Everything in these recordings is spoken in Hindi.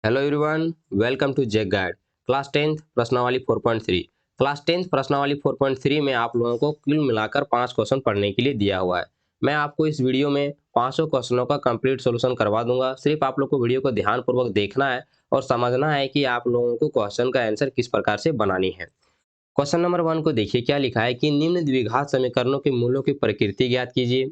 Hello everyone, welcome to Jake guide. Class 10th प्रश्नावली 4.3। क्लास 10th प्रश्नावली 4.3 में आप लोगों को कुल मिलाकर 5 क्वेश्चन पढ़ने के लिए दिया हुआ है। मैं आपको इस वीडियो में पांचों क्वेश्चनों का कंप्लीट सॉल्यूशन करवा दूंगा। सिर्फ आप लोग को वीडियो को ध्यानपूर्वक देखना है और समझना है कि आप लोगों को क्वेश्चन का आंसर किस प्रकार से बनानी है। क्वेश्चन नंबर 1 को देखिए, क्या लिखा है कि निम्न द्विघात समीकरणों के मूलों की प्रकृति ज्ञात कीजिए।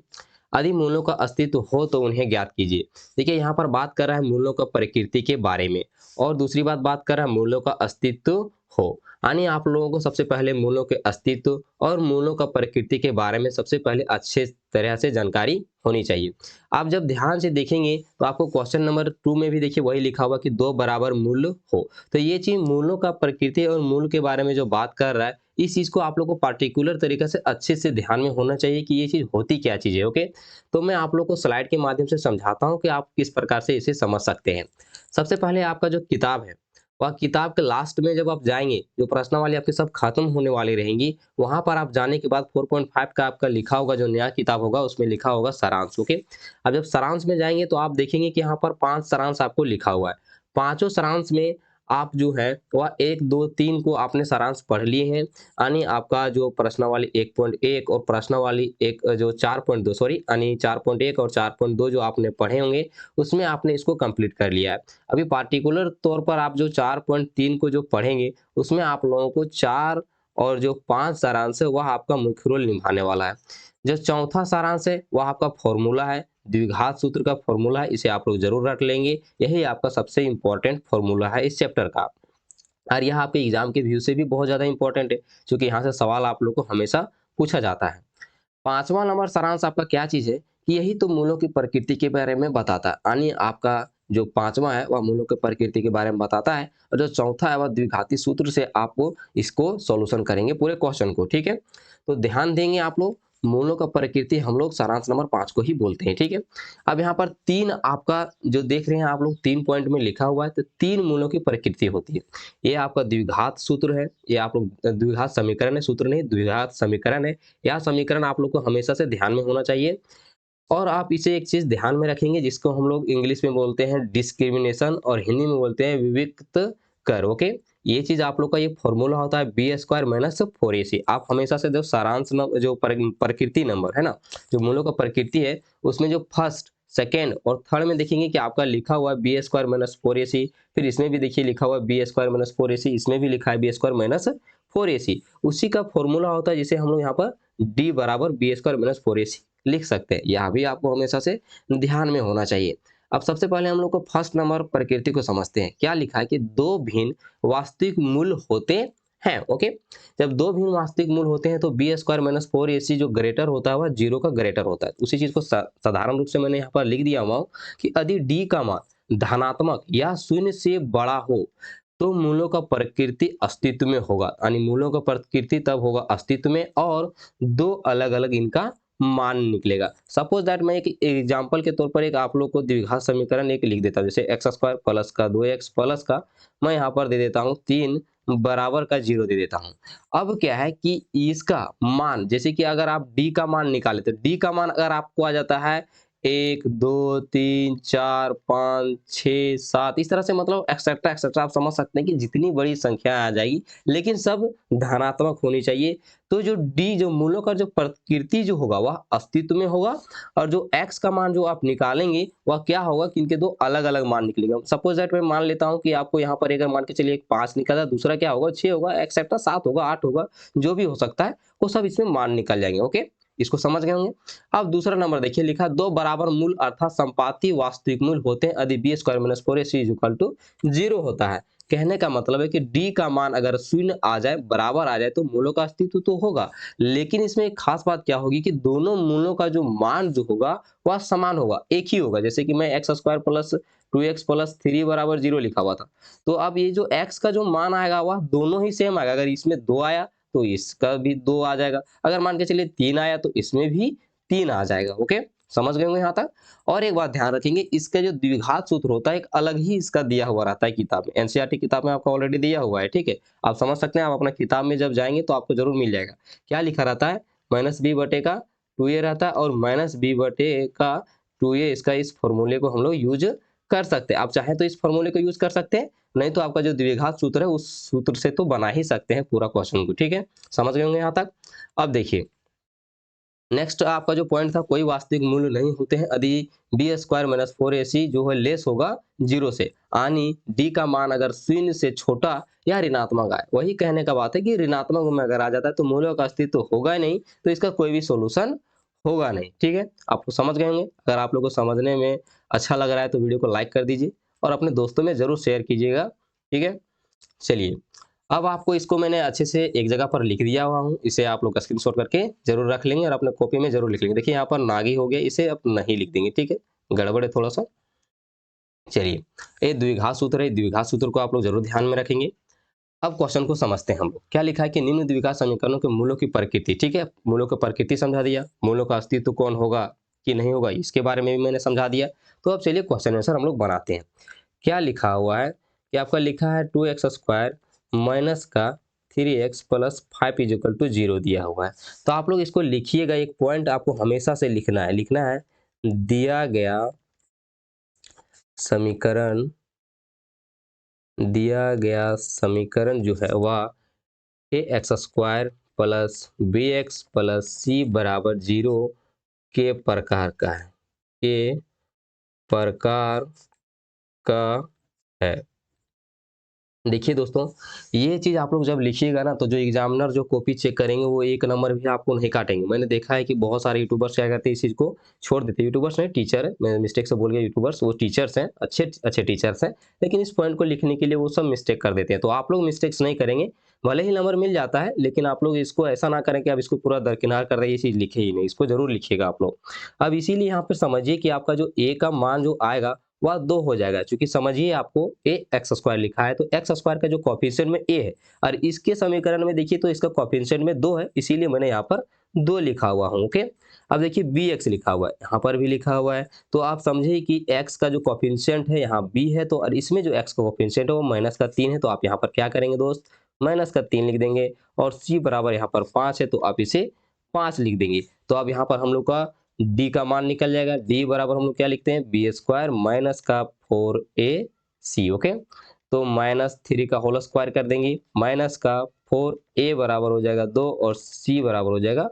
यदि मूलों का अस्तित्व हो तो उन्हें ज्ञात कीजिए। देखिए यहाँ पर बात कर रहा है मूलों का प्रकृति के बारे में, और दूसरी बात कर रहा है मूलों का अस्तित्व हो। यानी आप लोगों को सबसे पहले मूलों के अस्तित्व और मूलों का प्रकृति के बारे में सबसे पहले अच्छे तरह से जानकारी होनी चाहिए। आप जब ध्यान से देखेंगे तो आपको क्वेश्चन नंबर 2 में भी देखिए वही लिखा हुआ कि दो बराबर मूल हो। तो ये चीज मूलों का प्रकृति और मूल के बारे में जो बात कर रहा है, इस चीज को आप लोग को पार्टिकुलर तरीके से अच्छे से ध्यान में होना चाहिए कि ये चीज होती क्या चीज है। ओके, तो मैं आप लोग को स्लाइड के माध्यम से समझाता हूं कि आप किस प्रकार से इसे समझ सकते हैं। सबसे पहले आपका जो किताब है, वह किताब के लास्ट में जब आप जाएंगे, जो प्रश्नावली आपकी सब खत्म होने वाली रहेंगी, वहां पर आप जाने के बाद 4.5 का आपका लिखा होगा, जो नया किताब होगा उसमें लिखा होगा सारांश। ओके, अब जब सारांश में जाएंगे तो आप देखेंगे कि यहाँ पर 5 सारांश आपको लिखा हुआ है। पांचों सारांश में आप जो है वह 1, 2, 3 को आपने सारांश पढ़ लिए हैं। यानी आपका जो प्रश्नावली 1.1 और प्रश्नावली एक जो 4.2 सॉरी यानी 4.1 और 4.2 जो आपने पढ़े होंगे, उसमें आपने इसको कंप्लीट कर लिया है। अभी पार्टिकुलर तौर पर आप जो 4.3 को जो पढ़ेंगे, उसमें आप लोगों को 4 और जो 5 सारांश है वह आपका मुख्य रोल निभाने वाला है। जो चौथा सारांश है वह आपका फॉर्मूला है, द्विघात सूत्र का फॉर्मूला है, इसे आप लोग जरूर रट लेंगे। यही आपका सबसे इंपॉर्टेंट फॉर्मूला है इस चैप्टर का, और यह आपके एग्जाम के व्यू से भी बहुत ज्यादा इंपॉर्टेंट है, क्योंकि यहाँ से सवाल आप लोग को हमेशा पूछा जाता है। पांचवा नंबर सारांश आपका क्या चीज है कि यही तो मूलों की प्रकृति के बारे में बताता है। यानी आपका जो पांचवा है वह मूलों की प्रकृति के बारे में बताता है, और जो चौथा है वह द्विघाती सूत्र से आपको इसको सॉल्यूशन करेंगे पूरे क्वेश्चन को। ठीक है, तो ध्यान देंगे आप लोग। मूलों का प्रकृति हम लोग सारांश नंबर 5 को ही बोलते हैं। ठीक है, अब यहाँ पर 3 आपका जो देख रहे हैं आप लोग, 3 पॉइंट में लिखा हुआ है, तो 3 मूलों की प्रकृति होती है। ये आपका द्विघात सूत्र है, ये आप लोग द्विघात समीकरण है, सूत्र नहीं द्विघात समीकरण है। यह समीकरण आप लोग को हमेशा से ध्यान में होना चाहिए। और आप इसे एक चीज ध्यान में रखेंगे, जिसको हम लोग इंग्लिश में बोलते हैं डिस्क्रिमिनेशन और हिंदी में बोलते हैं विविक्त कर। ओके, ये चीज आप लोग का ये फॉर्मूला होता है B² माइनस 4AC। आप हमेशा से जो सारांश जो प्रकृति नंबर है ना, जो मूलों का प्रकृति है, उसमें जो फर्स्ट सेकेंड और थर्ड में देखेंगे कि आपका लिखा हुआ है B² माइनस 4AC। फिर इसमें भी देखिए लिखा हुआ है B² माइनस 4AC, इसमें भी लिखा है B² माइनस 4AC। उसी का फॉर्मूला होता है जिसे हम लोग यहाँ पर D बराबर B² माइनस 4AC लिख सकते हैं। यह भी आपको हमेशा से ध्यान में होना चाहिए। अब सबसे पहले हम लोग को फर्स्ट नंबर प्रकृति को समझते हैं। क्या लिखा है कि दो भिन्न वास्तविक मूल होते हैं। ओके, जब दो भिन्न वास्तविक मूल होते हैं तो B² माइनस 4AC जो ग्रेटर होता है वह 0 का ग्रेटर होता है। उसी चीज को साधारण रूप से मैंने यहाँ पर लिख दिया हुआ हूँ कि यदि D का मान धनात्मक या शून्य से बड़ा हो तो मूलों का प्रकृति अस्तित्व में होगा। यानी मूलों का प्रकृति तब होगा अस्तित्व में, और दो अलग अलग इनका मान निकलेगा। सपोज दैट मैं एक एग्जांपल के तौर पर एक आप लोग को द्विघात समीकरण एक लिख देता हूँ, जैसे x² प्लस का 2x प्लस का मैं यहाँ पर दे देता हूँ 3 बराबर का 0 दे देता हूँ। अब क्या है कि इसका मान, जैसे कि अगर आप d का मान निकाले तो d का मान अगर आपको आ जाता है 1, 2, 3, 4, 5, 6, 7, इस तरह से, मतलब एक्सेट्रा एक्सेट्रा, आप समझ सकते हैं कि जितनी बड़ी संख्या आ जाएगी लेकिन सब धनात्मक होनी चाहिए। तो जो डी जो मूलों का जो प्रकृति जो होगा वह अस्तित्व में होगा, और जो एक्स का मान जो आप निकालेंगे वह क्या होगा कि इनके दो अलग अलग मान निकलेंगे। सपोज दैट मैं मान लेता हूं कि आपको यहाँ पर अगर मान के चलिए एक 5 निकला, दूसरा क्या होगा 6 होगा, एक्सेट्रा 7 होगा, 8 होगा, जो भी हो सकता है वो सब इसमें मान निकल जाएंगे। ओके, इसको समझ गए होंगे। अब दूसरा नंबर देखिए, लिखा दो बराबर मूल अर्थात संपाती वास्तविक मूल होते हैं यदि B² minus 4AC equal to 0 होता है। कहने का मतलब है कि D का मान अगर शून्य आ जाए, बराबर आ जाए, तो मूलों का अस्तित्व तो होगा। लेकिन इसमें एक खास बात क्या होगी कि दोनों मूलों का जो मान जो होगा वह समान होगा, एक ही होगा। जैसे कि मैं x² प्लस 2x प्लस 3 बराबर 0 लिखा हुआ था, तो अब ये जो x का जो मान आएगा वह दोनों ही सेम आएगा। अगर इसमें 2 आया तो इसका भी 2 आ जाएगा, अगर मान के चलिए 3 आया तो इसमें भी 3 आ जाएगा। ओके, समझ गए होंगे यहाँ तक। और एक बात ध्यान रखेंगे, इसका जो द्विघात सूत्र होता है एक अलग ही इसका दिया हुआ रहता है किताब में, एनसीईआरटी किताब में आपका ऑलरेडी दिया हुआ है। ठीक है, आप समझ सकते हैं, आप अपना किताब में जब जाएंगे तो आपको जरूर मिल जाएगा। क्या लिखा रहता है, माइनस बी बटे का 2a रहता है, और माइनस बी बटे का 2a, इसका इस फॉर्मूले को हम लोग यूज कर सकते हैं। आप चाहें तो इस फॉर्मूले को यूज कर सकते हैं, नहीं तो आपका जो द्विघात सूत्र है उस सूत्र से तो बना ही सकते हैं पूरा क्वेश्चन को। ठीक है, समझ गए होंगे यहाँ तक। अब देखिए नेक्स्ट आपका जो पॉइंट था, कोई वास्तविक मूल्य नहीं होते हैं यदि बी स्क्वायर माइनस 4ac जो है लेस होगा 0 से, यानी डी का मान अगर 0 से छोटा या ऋणात्मक आए। वही कहने का बात है कि ऋणात्मक में अगर आ जाता है तो मूल्यों का अस्तित्व होगा ही नहीं, तो इसका कोई भी सोल्यूशन होगा नहीं। ठीक है, आपको समझ गए होंगे। अगर आप लोग को समझने में अच्छा लग रहा है तो वीडियो को लाइक कर दीजिए और अपने दोस्तों में जरूर शेयर कीजिएगा। ठीक है, चलिए अब आपको इसको मैंने अच्छे से एक जगह पर लिख दिया हुआ हूँ, इसे आप लोग स्क्रीनशॉट करके जरूर रख लेंगे और अपने कॉपी में जरूर लिख लेंगे। देखिए यहाँ पर नागी हो गया, इसे अब नहीं लिख देंगे। ठीक है, गड़बड़ है थोड़ा सा। चलिए, ये द्विघात सूत्र है, द्विघात सूत्र को आप लोग जरूर ध्यान में रखेंगे। अब क्वेश्चन को समझते हैं हम लोग। क्या लिखा है कि निम्न द्विघात समीकरणों के मूलों की प्रकृति। ठीक है, मूलों की प्रकृति समझा दिया, मूलों का अस्तित्व कौन होगा कि नहीं होगा इसके बारे में भी मैंने समझा दिया। तो अब चलिए क्वेश्चन आंसर हम लोग बनाते हैं। क्या लिखा हुआ है कि आपका लिखा है 2x² माइनस का 3x प्लस 5 इजिकल टू 0 दिया हुआ है। तो आप लोग इसको लिखिएगा, एक पॉइंट आपको हमेशा से लिखना है, दिया गया समीकरण, दिया गया समीकरण जो है वह ax² plus bx plus c बराबर 0 के प्रकार का है, के प्रकार का है। देखिए दोस्तों, ये चीज आप लोग जब लिखिएगा ना तो जो एग्जामिनर जो कॉपी चेक करेंगे वो एक नंबर भी आपको नहीं काटेंगे। मैंने देखा है कि बहुत सारे यूट्यूबर्स क्या करते हैं, इस चीज को छोड़ देते हैं। यूट्यूबर्स नहीं, टीचर है, मैं मिस्टेक से बोल गया यूट्यूबर्स, वो टीचर्स हैं, अच्छे अच्छे टीचर्स हैं, लेकिन इस पॉइंट को लिखने के लिए वो सब मिस्टेक कर देते हैं। तो आप लोग मिस्टेक्स नहीं करेंगे, भले ही नंबर मिल जाता है, लेकिन आप लोग इसको ऐसा ना करें कि आप इसको पूरा दरकिनार कर रहे हैं, ये चीज लिखे ही नहीं, इसको जरूर लिखिएगा आप लोग। अब इसीलिए यहाँ पर समझिए कि आपका जो ए का मान जो आएगा वह 2 हो जाएगा, क्योंकि समझिए आपको ax² लिखा है तो x² का जो कोएफिशिएंट में a है और इसके समीकरण में देखिए तो इसका कोएफिशिएंट में 2 है, इसीलिए मैंने यहाँ पर 2 लिखा हुआ हूँ। ओके, अब देखिए bx लिखा हुआ है, यहाँ पर भी लिखा हुआ है, तो आप समझिए कि x का जो कोएफिशिएंट है यहाँ b है, तो और इसमें जो x का कोएफिशिएंट है वो -3 है, तो आप यहाँ पर क्या करेंगे दोस्त, -3 लिख देंगे और c बराबर यहाँ पर 5 है तो आप इसे 5 लिख देंगे। तो अब यहाँ पर हम लोग का डी का मान निकल जाएगा। डी बराबर हम लोग क्या लिखते हैं, b² माइनस का 4ac। ओके, तो -3 का होल स्क्वायर कर देंगे, माइनस का 4a बराबर हो जाएगा 2 और c बराबर हो जाएगा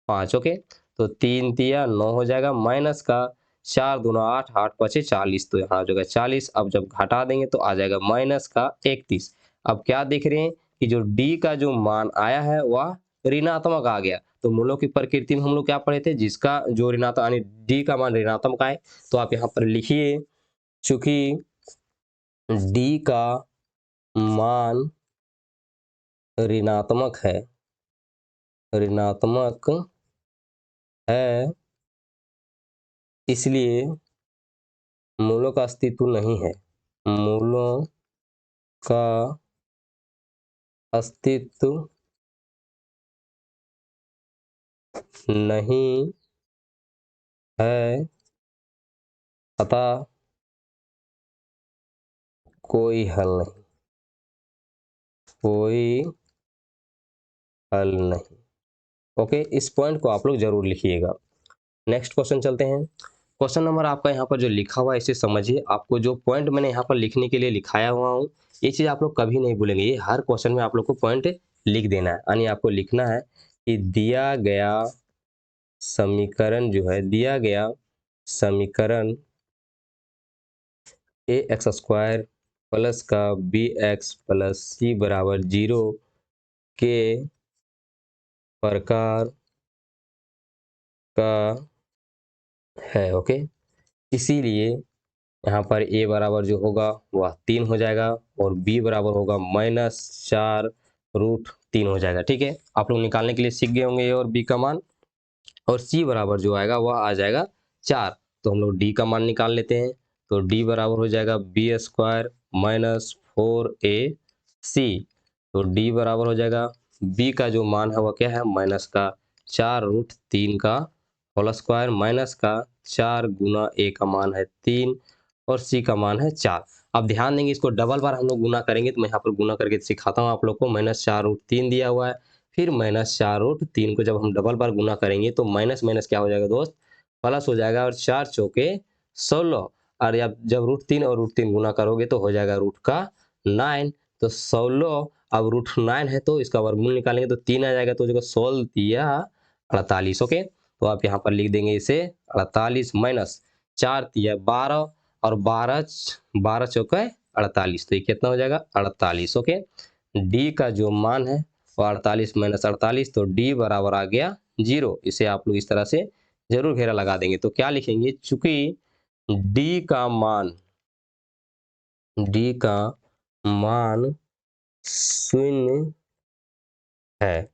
5। ओके, तो 3 तिया 9 हो जाएगा, माइनस का 4 दूना 8, 8 पचे 40, तो यहाँ हो जाएगा 40। अब जब घटा देंगे तो आ जाएगा माइनस का 31। अब क्या देख रहे हैं कि जो डी का जो मान आया है वह ऋणात्मक आ गया। तो मूलों की प्रकृति में हम लोग क्या पढ़े थे, जिसका जो ऋणात्मक यानी डी का मान ऋणात्मक आए तो आप यहाँ पर लिखिए, चूंकि डी का मान ऋणात्मक है, ऋणात्मक है, इसलिए मूलों का अस्तित्व नहीं है, मूलों का अस्तित्व नहीं है, अतः कोई हल नहीं, कोई हल नहीं। ओके, इस पॉइंट को आप लोग जरूर लिखिएगा। नेक्स्ट क्वेश्चन चलते हैं। क्वेश्चन नंबर आपका यहाँ पर जो लिखा हुआ है इसे समझिए। आपको जो पॉइंट मैंने यहाँ पर लिखने के लिए लिखाया हुआ हूँ, ये चीज आप लोग कभी नहीं भूलेंगे। ये हर क्वेश्चन में आप लोग को पॉइंट लिख देना है, यानी आपको लिखना है कि दिया गया समीकरण जो है, दिया गया समीकरण ax² प्लस का bx प्लस c बराबर 0 के प्रकार का है। ओके, इसीलिए यहाँ पर a बराबर जो होगा वह 3 हो जाएगा और b बराबर होगा -4√3 हो जाएगा। ठीक है, आप लोग निकालने के लिए सीख गए होंगे a और b का मान, और c बराबर जो आएगा वह आ जाएगा 4। तो हम लोग d का मान निकाल लेते हैं, तो d बराबर हो जाएगा b² माइनस 4ac। तो d बराबर हो जाएगा, b का जो मान है वह क्या है, माइनस का 4√3 का होल स्क्वायर, माइनस का 4 गुना a का मान है 3 और c का मान है 4। अब ध्यान देंगे, इसको डबल बार हम लोग गुना करेंगे, तो मैं यहाँ पर गुना करके सिखाता हूँ आप लोग को। -4√3 दिया हुआ है, फिर -4√3 को जब हम डबल बार गुना करेंगे तो माइनस माइनस क्या हो जाएगा दोस्त, प्लस हो जाएगा, और 4 चौके 16। और जब √3 और √3 गुना करोगे तो हो जाएगा रूट का 9। तो 16, अब √9 है तो इसका वर्गमूल निकालेंगे तो 3 आ जाएगा, तो जगह 16 दिया 48। ओके, तो आप यहाँ पर लिख देंगे इसे 48 माइनस 4 दिया 12 और 12 चौके 48, तो ये कितना हो जाएगा 48। ओके, डी का जो मान है वो 48 माइनस 48, तो डी बराबर आ गया 0। इसे आप लोग इस तरह से जरूर घेरा लगा देंगे। तो क्या लिखेंगे, चूंकि डी का मान शून्य है,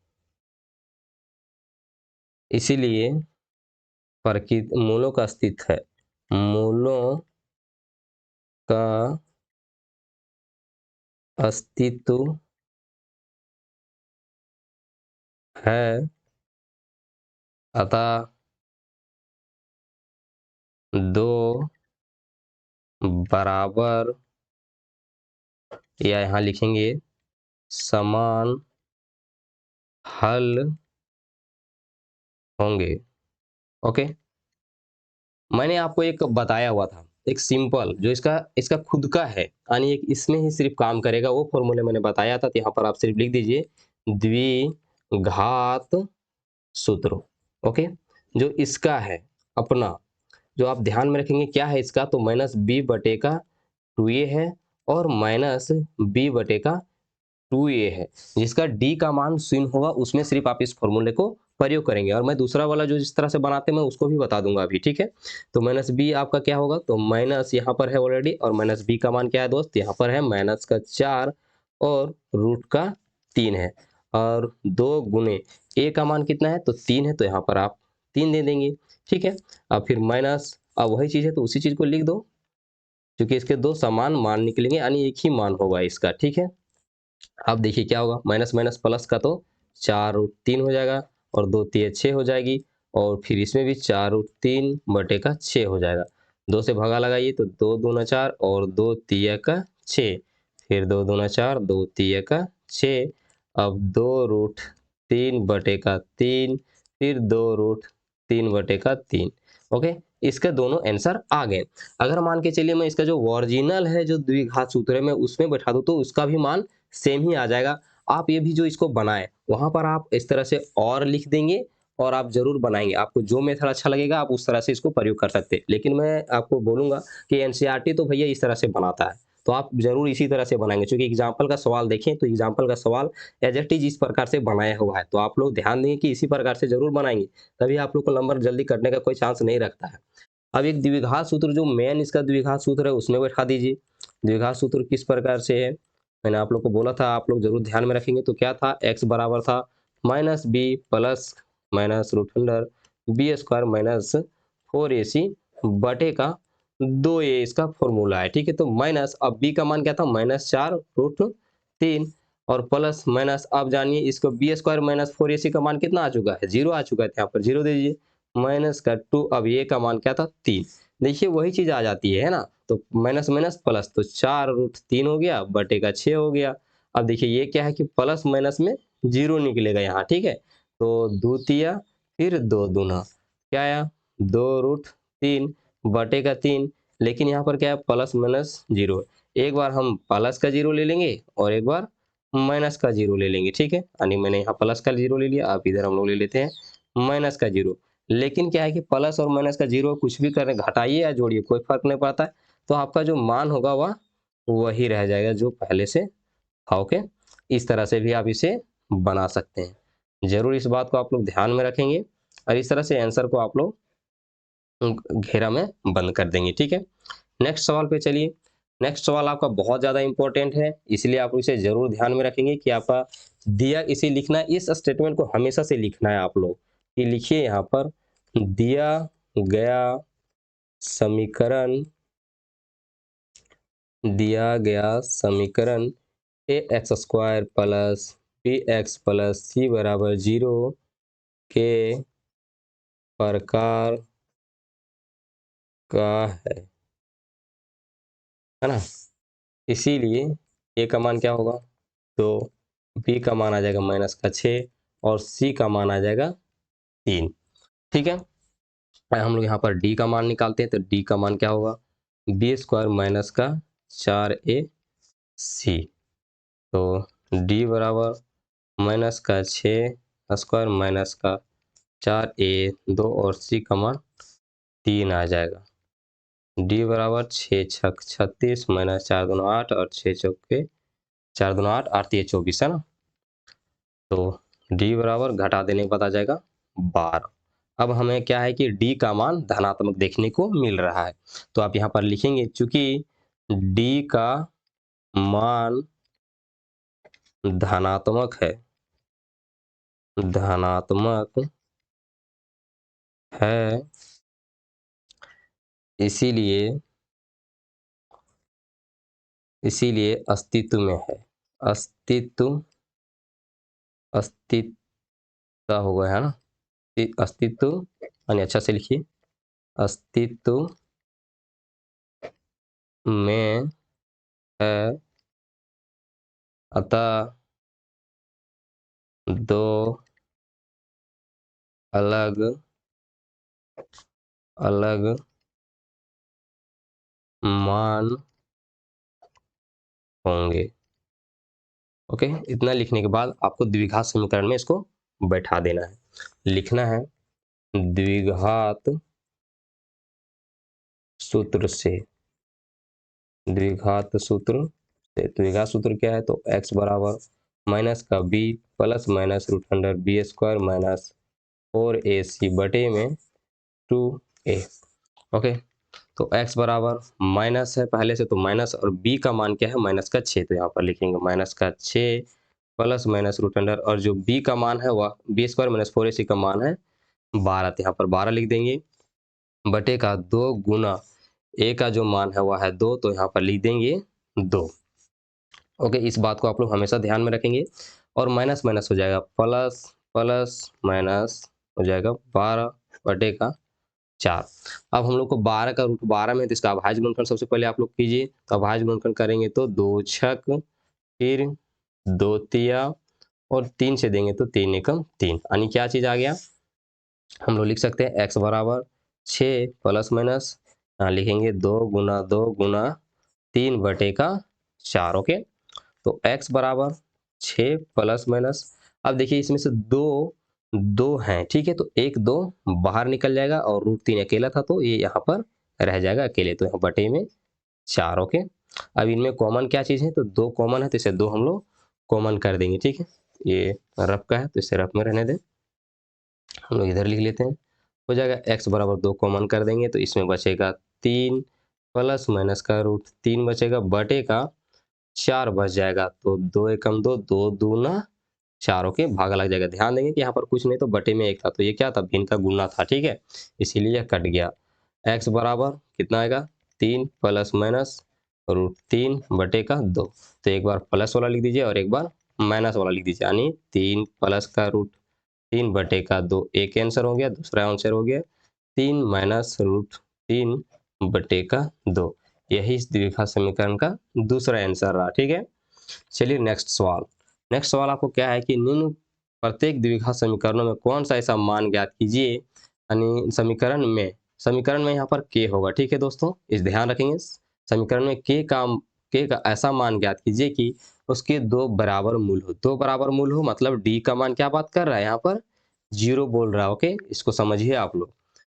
इसीलिए मूलों का अस्तित्व है, मूलों का अस्तित्व है, अतः दो बराबर, या यहाँ लिखेंगे समान हल होंगे। ओके, मैंने आपको एक बताया हुआ था, एक सिंपल जो इसका खुद का है, यानी एक इसमें ही सिर्फ काम करेगा, वो फॉर्मूले मैंने बताया था। तो यहाँ पर आप सिर्फ लिख दीजिए द्विघात सूत्र। ओके, जो इसका है अपना, जो आप ध्यान में रखेंगे क्या है इसका, तो माइनस बी बटे का 2a है और माइनस बी बटे का 2a है। जिसका d का मान शून्य होगा उसमें सिर्फ आप इस फॉर्मूले को प्रयोग करेंगे, और मैं दूसरा वाला जो जिस तरह से बनाते हैं मैं उसको भी बता दूंगा अभी, ठीक है। तो माइनस बी आपका क्या होगा, तो माइनस यहाँ पर है ऑलरेडी, और माइनस बी का मान क्या है दोस्त, यहाँ पर है माइनस का 4 और रूट का 3 है, और 2 गुने a का मान कितना है, तो 3 है, तो यहाँ पर आप 3 दे देंगे, ठीक है। अब फिर माइनस, अब वही चीज़ है तो उसी चीज़ को लिख दो, क्योंकि इसके दो समान मान निकलेंगे, यानी एक ही मान होगा इसका, ठीक है। अब देखिए क्या होगा, माइनस माइनस प्लस का तो 4√3 हो जाएगा, और 2 तिया 6 हो जाएगी, और फिर इसमें भी 4√3 बटे का 6 हो जाएगा। 2 से भागा लगाइए तो 2 दूना 4 और 2 तिया का 6, फिर 2 दूना 4, 2 तिया का 6, अब 2√3 बटे का 3, फिर 2√3 बटे का 3। ओके, इसके दोनों आंसर आ गए। अगर मान के चलिए मैं इसका जो ओरिजिनल है, जो द्विघात सूत्र है, मैं उसमें बैठा दूं तो उसका भी मान सेम ही आ जाएगा। आप ये भी जो इसको बनाए वहां पर आप इस तरह से और लिख देंगे, और आप जरूर बनाएंगे, आपको जो मेथड अच्छा लगेगा आप उस तरह से इसको प्रयोग कर सकते हैं। लेकिन मैं आपको बोलूंगा कि एनसीईआरटी तो भैया इस तरह से बनाता है, तो आप जरूर इसी तरह से बनाएंगे, क्योंकि एग्जाम्पल का सवाल देखें तो एग्जाम्पल का सवाल एज इट इज इस प्रकार से बनाया हुआ है, तो आप लोग ध्यान देंगे कि इसी प्रकार से जरूर बनाएंगे, तभी आप लोग को नंबर जल्दी कटने का कोई चांस नहीं रखता है। अब एक द्विघात सूत्र जो मेन इसका द्विघात सूत्र है उसमें बैठा दीजिए। द्विघात सूत्र किस प्रकार से है, मैंने आप लोग को बोला था, आप लोग जरूर ध्यान में रखेंगे। तो क्या था, x बराबर था minus B plus minus root under B square minus 4ac बटे का 2a, इसका फॉर्मूला है, ठीक है। तो माइनस, अब b का मान क्या था, -4√3, और प्लस माइनस, अब जानिए इसको बी स्क्वायर माइनस 4ac का मान कितना आ चुका है, 0 आ चुका है, यहाँ पर 0 दे दीजिए, माइनस का 2, अब ये का मान क्या था 3। देखिए वही चीज आ जाती है ना, तो माइनस माइनस प्लस, तो 4√3 हो गया बटे का 6 हो गया। अब देखिए ये क्या है कि प्लस माइनस में 0 निकलेगा यहाँ, ठीक है। तो 2 तिया फिर 2 दूना क्या आया, 2√3 बटे का 3, लेकिन यहाँ पर क्या है प्लस माइनस 0, एक बार हम प्लस का 0 ले लेंगे और एक बार माइनस का 0 ले लेंगे, ठीक है। यानी मैंने यहाँ प्लस का 0 ले लिया, आप इधर हम लोग ले लेते हैं माइनस का 0। लेकिन क्या है कि प्लस और माइनस का 0 कुछ भी करें, घटाइए या जोड़िए कोई फर्क नहीं पड़ता है, तो आपका जो मान होगा वह वही रह जाएगा जो पहले से था। ओके, इस तरह से भी आप इसे बना सकते हैं। जरूर इस बात को आप लोग ध्यान में रखेंगे, और इस तरह से आंसर को आप लोग घेरा में बंद कर देंगे, ठीक है। नेक्स्ट सवाल पे चलिए। नेक्स्ट सवाल आपका बहुत ज़्यादा इंपॉर्टेंट है, इसलिए आप इसे जरूर ध्यान में रखेंगे कि आपका दिया, इसे लिखना है, इस स्टेटमेंट को हमेशा से लिखना है आप लोग, कि लिखिए यहाँ पर दिया गया समीकरण, A x square plus B x plus सी बराबर 0 के प्रकार का है ना। इसीलिए ए का मान क्या होगा, तो बी का मान आ जाएगा माइनस का 6 और सी का मान आ जाएगा 3, ठीक है। हम लोग यहाँ पर डी का मान निकालते हैं, तो डी का मान क्या होगा, बी स्क्वायर माइनस का 4ac। तो डी बराबर माइनस का 6 स्क्वायर माइनस का 4a, 2 और c का मान 3 आ जाएगा। डी बराबर 6 छक 36 माइनस 4 दूना 8 और 6 चौके 4 दूना 8, 8 3 24 है ना। तो डी बराबर घटा देने के बाद आ जाएगा 12। अब हमें क्या है कि डी का मान धनात्मक देखने को मिल रहा है, तो आप यहाँ पर लिखेंगे चूंकि डी का मान धनात्मक है, धनात्मक है, इसीलिए अस्तित्व में है। अस्तित्व हो गया है ना, अस्तित्व यानी अच्छा से लिखिए, अस्तित्व में है, अतः दो अलग अलग मान होंगे। ओके, इतना लिखने के बाद आपको द्विघात समीकरण में इसको बैठा देना है। लिखना है द्विघात सूत्र से, द्विघात सूत्र से। द्विघात सूत्र क्या है, तो x बराबर माइनस का b plus minus root under B square minus 4ac बटे में 2a। ओके, तो x बराबर माइनस है पहले से, तो माइनस, और b का मान क्या है, माइनस का 6, तो यहाँ पर लिखेंगे माइनस का 6 प्लस माइनस रूट अंडर, और जो b का मान है वह बी स्क्वायर माइनस 4ac का मान है 12, तो यहाँ पर 12 लिख देंगे, बटे का 2 गुना a का जो मान है वह है 2, तो यहाँ पर लिख देंगे 2। ओके, इस बात को आप लोग हमेशा ध्यान में रखेंगे। और माइनस माइनस हो जाएगा प्लस, प्लस माइनस हो जाएगा 12 बटे का 4। अब हम लोग को 12 का रूट 12 में, तो इसका अभाज्य गुणनखंड सबसे पहले आप लोग कीजिए। तो अभाज्य गुणनखंड करेंगे तो 2 छक, फिर 2 तिया, और 3 से देंगे तो 3 एकम 3, यानी क्या चीज आ गया, हम लोग लिख सकते हैं x बराबर 6 प्लस माइनस, यहाँ लिखेंगे 2 गुना 3 बटे का 4। ओके, तो x बराबर 6 प्लस माइनस, अब देखिए इसमें से दो हैं, ठीक है, तो 1 2 बाहर निकल जाएगा, और रूट 3 अकेला था तो ये यहाँ पर रह जाएगा अकेले, तो यहाँ बटे में 4। ओके, अब इनमें कॉमन क्या चीज़ है, तो 2 कॉमन है, तो इसे 2 हम लोग कॉमन कर देंगे। ठीक है, ये रफ का है तो इसे रफ में रहने दें, हम लोग इधर लिख लेते हैं। हो जाएगा x बराबर 2 कॉमन कर देंगे, तो इसमें बचेगा 3 प्लस माइनस का रूट 3 बचेगा, बटे का 4 बच जाएगा, तो 2 एकम 2, 2 दूना 4। ओके, भागा लग जाएगा। ध्यान देंगे कि यहाँ पर कुछ नहीं, तो बटे में 1 था, तो ये क्या था, भिन्न का गुना था। ठीक है, इसीलिए यह कट गया। x बराबर कितना आएगा, 3 प्लस माइनस रूट 3 बटे का 2, तो एक बार प्लस वाला लिख दीजिए और एक बार माइनस वाला लिख दीजिए, यानी 3 प्लस का रूट 3 बटे का 2, एक आंसर हो गया। दूसरा आंसर हो गया 3 माइनस रूट 3 बटे का 2, यही इस द्विघात समीकरण का दूसरा आंसर रहा। ठीक है, चलिए नेक्स्ट सवाल। नेक्स्ट सवाल आपको क्या है कि निम्न प्रत्येक द्विघात समीकरणों में कौन सा ऐसा मान ज्ञात कीजिए, यानी समीकरण में यहाँ पर के होगा। ठीक है दोस्तों, इस ध्यान रखेंगे, समीकरण में के का ऐसा मान ज्ञात कीजिए कि उसके 2 बराबर मूल हो। 2 बराबर मूल हो मतलब डी का मान क्या बात कर रहा है, यहाँ पर 0 बोल रहा है। ओके, इसको समझिए आप लोग।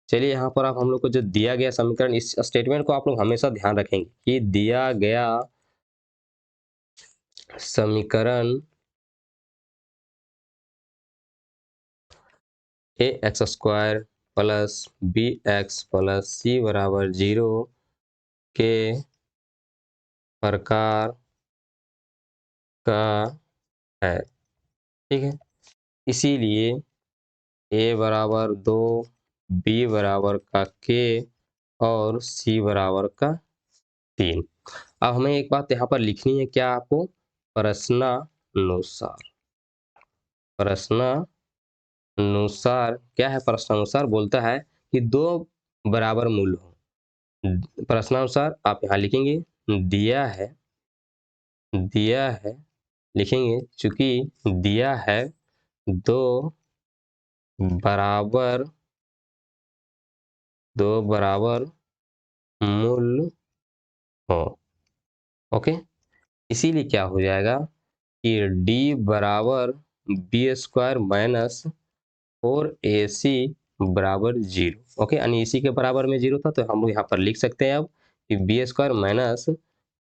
चलिए यहाँ पर आप हम लोग को जो दिया गया समीकरण, इस स्टेटमेंट को आप लोग हमेशा ध्यान रखेंगे कि दिया गया समीकरण A x square plus B x plus सी बराबर 0 के प्रकार का है। ठीक है, इसीलिए ए बराबर 2, बी बराबर का के, और सी बराबर का 3। अब हमें एक बात यहाँ पर लिखनी है, क्या आपको, प्रश्नानुसार। प्रश्नानुसार क्या है, प्रश्नानुसार बोलता है कि 2 बराबर मूल हो। प्रश्नानुसार आप यहाँ लिखेंगे दिया है, लिखेंगे चूंकि दिया है 2 बराबर मूल हो। ओके, इसीलिए क्या हो जाएगा कि डी बराबर बी स्क्वायर माइनस 4ac बराबर जीरो। ओके, यानी इसी के बराबर में जीरो था, तो हम लोग यहाँ पर लिख सकते हैं अब कि बी स्क्वायर माइनस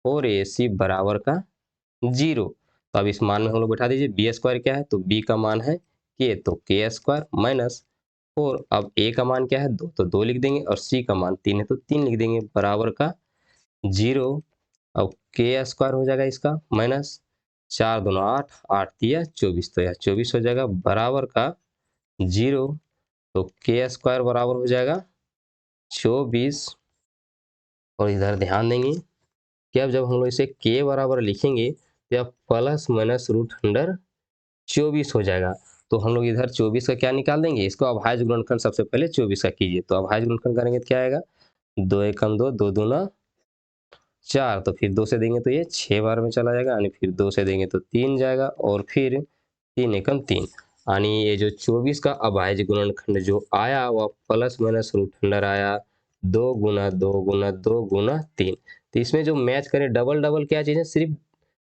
4ac बराबर का जीरो। तो अब इस मान में हम लोग बैठा दीजिए, बी स्क्वायर क्या है, तो बी का मान है के, तो के स्क्वायर माइनस 4, अब ए का मान क्या है 2, तो 2 लिख देंगे, और सी का मान 3 है तो 3 लिख देंगे, बराबर का जीरो। अब के स्क्वायर हो जाएगा इसका माइनस 4 दूना 8, 8 तिया 24, तो यह 24 हो जाएगा, बराबर का जीरो। तो के स्क्वायर बराबर हो जाएगा 24। और इधर ध्यान देंगे कि अब जब हम लोग इसे के बराबर लिखेंगे तो यह प्लस माइनस रूट अंडर 24 हो जाएगा। तो हम लोग इधर 24 का क्या निकाल देंगे, इसको अभाज्य गुणनखंड सबसे पहले 24 का कीजिए। तो अभाज्य गुणनखंड करेंगे तो क्या आएगा, 2 एकम 2, 2 दूना 4, तो फिर 2 से देंगे तो ये 6 बार में चला जाएगा, यानी फिर 2 से देंगे तो 3 जाएगा, और फिर 3 एकम 3, यानी ये जो 24 का अभाज्य गुणनखंड जो आया वह प्लस माइनस रूट अंडर आया 2 गुना 2 गुना 2 गुना 3। तो इसमें जो मैच करें डबल डबल क्या चीज़ है, सिर्फ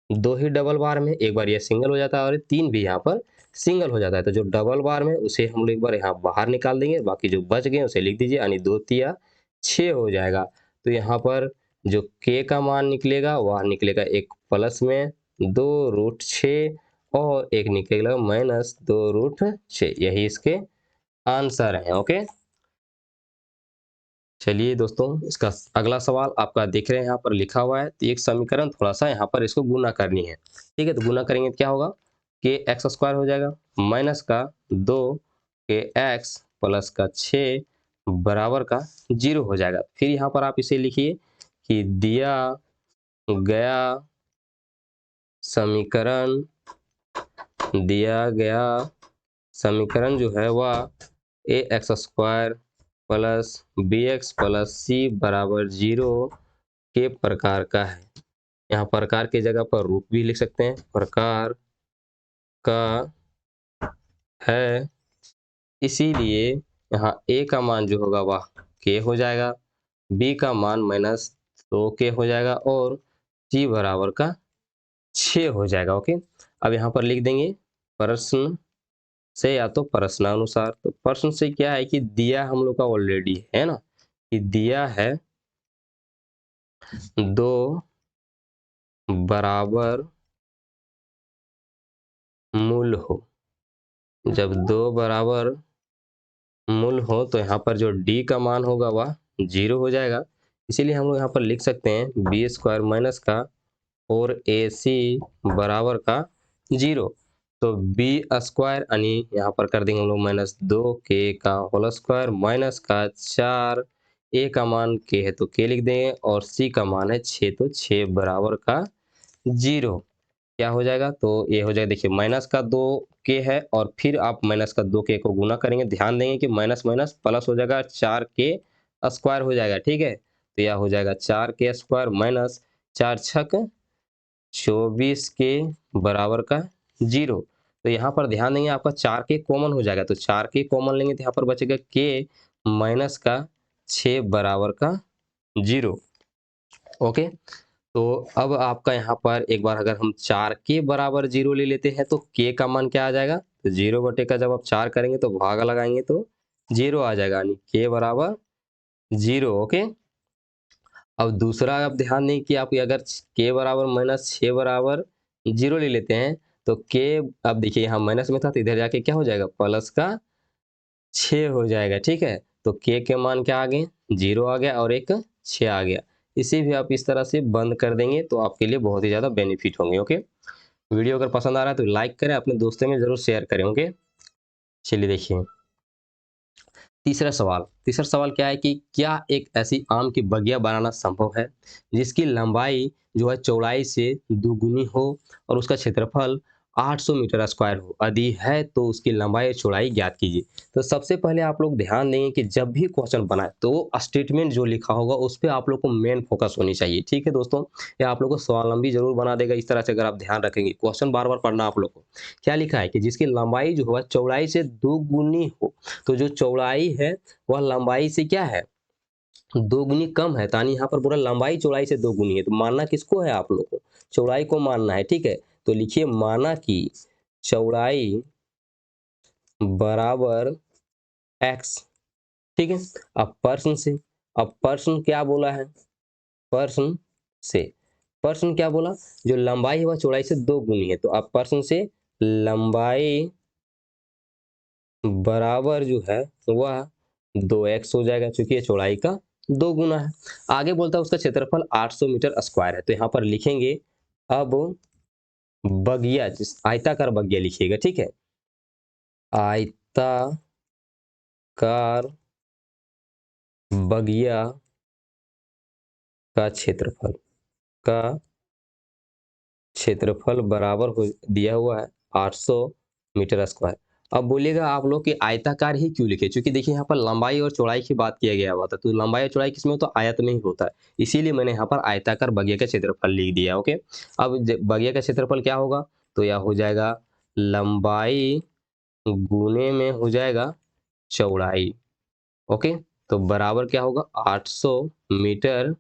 2 ही डबल बार में, एक बार ये सिंगल हो जाता है और 3 भी यहाँ पर सिंगल हो जाता है। तो जो डबल बार में उसे हम लोग एक बार यहाँ बाहर निकाल देंगे, बाकी जो बच गए उसे लिख दीजिए, यानी 2 तिया 6 हो जाएगा। तो यहाँ पर जो के का मान निकलेगा वह निकलेगा एक प्लस में 2 रूट 6, और एक निकलेगा माइनस 2 रूट 6। यही इसके आंसर है। ओके, चलिए दोस्तों, इसका अगला सवाल आपका देख रहे हैं यहाँ पर लिखा हुआ है। तो एक समीकरण थोड़ा सा यहाँ पर इसको गुना करनी है, ठीक है। तो गुना करेंगे तो क्या होगा, के एक्स स्क्वायर हो जाएगा माइनस का 2 के एक्स प्लस का 6 बराबर का जीरो हो जाएगा। फिर यहाँ पर आप इसे लिखिए कि दिया गया समीकरण, दिया गया समीकरण जो है वह ए x square plus B x plus सी बराबर जीरो के प्रकार का है। यहाँ प्रकार की जगह पर रूप भी लिख सकते हैं, प्रकार का है, इसीलिए यहाँ ए का मान जो होगा वह के हो जाएगा, बी का मान माइनस 2 के हो जाएगा, और सी बराबर का 6 हो जाएगा। ओके, अब यहाँ पर लिख देंगे प्रश्न से या तो प्रश्नानुसार। तो प्रश्न से क्या है कि दिया हम लोग का ऑलरेडी है ना, कि दिया है 2 बराबर मूल हो। जब 2 बराबर मूल हो तो यहाँ पर जो डी का मान होगा वह 0 हो जाएगा। इसीलिए हम लोग यहाँ पर लिख सकते हैं बी स्क्वायर माइनस का 4ac बराबर का 0। तो बी स्क्वायर यानी यहाँ पर कर देंगे हम लोग माइनस 2 के का होल स्क्वायर माइनस का 4, ए का मान के है तो के लिख देंगे, और सी का मान है 6 तो 6 बराबर का 0। क्या हो जाएगा, तो ये हो जाएगा, देखिए माइनस का 2 के है, और फिर आप माइनस का 2 के को गुना करेंगे, ध्यान देंगे कि माइनस माइनस प्लस हो जाएगा, 4 के स्क्वायर हो जाएगा, ठीक है। तो यह हो जाएगा 4 के स्क्वायर माइनस 4 छक 24 के बराबर का 0। तो यहाँ पर ध्यान देंगे आपका 4 के कॉमन हो जाएगा, तो 4 के कॉमन लेंगे तो यहाँ पर बचेगा के माइनस का 6 बराबर का 0। ओके, तो अब आपका यहाँ पर एक बार अगर हम 4 के बराबर 0 ले लेते हैं तो के का मान क्या आ जाएगा, तो 0 बटे का जब आप 4 करेंगे तो भागा लगाएंगे तो 0 आ जाएगा, यानी के बराबर 0। ओके, अब दूसरा आप ध्यान दें कि आप अगर के बराबर माइनस 6 बराबर 0 ले लेते हैं तो के, अब देखिए यहाँ माइनस में था तो इधर जाके क्या हो जाएगा, प्लस का 6 हो जाएगा, ठीक है। तो के मान क्या आ गए, 0 आ गया और एक 6 आ गया। इसे भी आप इस तरह से बंद कर देंगे तो आपके लिए बहुत ही ज़्यादा बेनिफिट होंगे। ओके, वीडियो अगर पसंद आ रहा है तो लाइक करें, अपने दोस्तों में ज़रूर शेयर करें। ओके, चलिए देखिए तीसरा सवाल क्या है कि क्या एक ऐसी आम की बगिया बनाना संभव है जिसकी लंबाई जो है चौड़ाई से दुगुनी हो और उसका क्षेत्रफल 800 मीटर स्क्वायर हो, यदि है तो उसकी लंबाई और चौड़ाई ज्ञात कीजिए। तो सबसे पहले आप लोग ध्यान देंगे कि जब भी क्वेश्चन बनाए तो स्टेटमेंट जो लिखा होगा उस पर आप लोग को मेन फोकस होनी चाहिए, ठीक है दोस्तों। यह आप लोग को स्वावलंबी जरूर बना देगा इस तरह से, अगर आप ध्यान रखेंगे क्वेश्चन बार बार पढ़ना आप लोग को। क्या लिखा है कि जिसकी लंबाई जो है चौड़ाई से दुगुनी हो, तो जो चौड़ाई है वह लंबाई से क्या है, दोगुनी कम है, यानी यहाँ पर पूरा लंबाई चौड़ाई से दोगुनी है, तो मानना किसको है आप लोग को? चौड़ाई को मानना है, ठीक है। तो लिखिए माना कि चौड़ाई बराबर x, ठीक है। अब प्रश्न से, अब प्रश्न क्या बोला है? प्रश्न से, प्रश्न क्या बोला? जो लंबाई है वह चौड़ाई से दो गुनी है, तो अब प्रश्न से लंबाई बराबर जो है वह 2x हो जाएगा, क्योंकि ये चौड़ाई का दो गुना है। आगे बोलता है उसका क्षेत्रफल 800 मीटर स्क्वायर है, तो यहाँ पर लिखेंगे अब बगिया, जिस आयताकार बगिया लिखिएगा, ठीक है। आयताकार बगिया का क्षेत्रफल, का क्षेत्रफल बराबर हो दिया हुआ है 800 मीटर स्क्वायर। अब बोलिएगा आप लोग कि आयताकार ही क्यों लिखे? क्योंकि देखिए यहाँ पर लंबाई और चौड़ाई की बात किया गया हुआ था, तो लंबाई और चौड़ाई किसमें होता है? आयत में ही होता है, इसीलिए मैंने यहाँ पर आयताकार बगिया का क्षेत्रफल लिख दिया। ओके, अब बगिया का क्षेत्रफल क्या होगा? तो यह हो जाएगा लंबाई गुने में हो जाएगा चौड़ाई। ओके, तो बराबर क्या होगा? 800 मीटर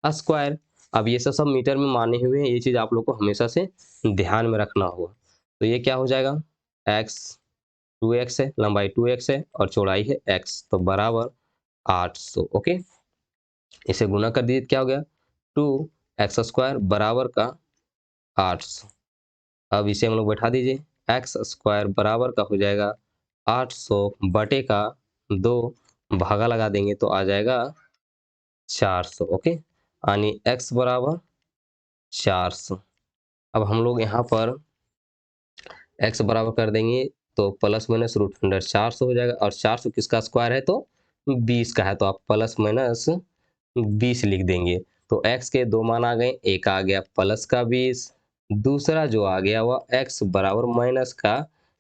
स्क्वायर। अब ये सब सब मीटर में माने हुए हैं, ये चीज आप लोग को हमेशा से ध्यान में रखना होगा। तो ये क्या हो जाएगा? x 2x है, लंबाई 2x है और चौड़ाई है x, तो बराबर 800। ओके, इसे गुना कर दीजिए, क्या हो गया? 2x स्क्वायर बराबर का 800। अब इसे हम लोग बैठा दीजिए, एक्स स्क्वायर बराबर का हो जाएगा 800 बटे का 2, भागा लगा देंगे तो आ जाएगा 400। ओके, यानी x बराबर 400। अब हम लोग यहाँ पर x बराबर कर देंगे तो प्लस माइनस रूट अंडर 400 हो जाएगा, और 400 किसका स्क्वायर है? तो 20 का है, तो आप प्लस माइनस 20 लिख देंगे। तो x के दो मान आ गए, एक आ गया प्लस का 20, दूसरा जो आ गया वह x बराबर माइनस का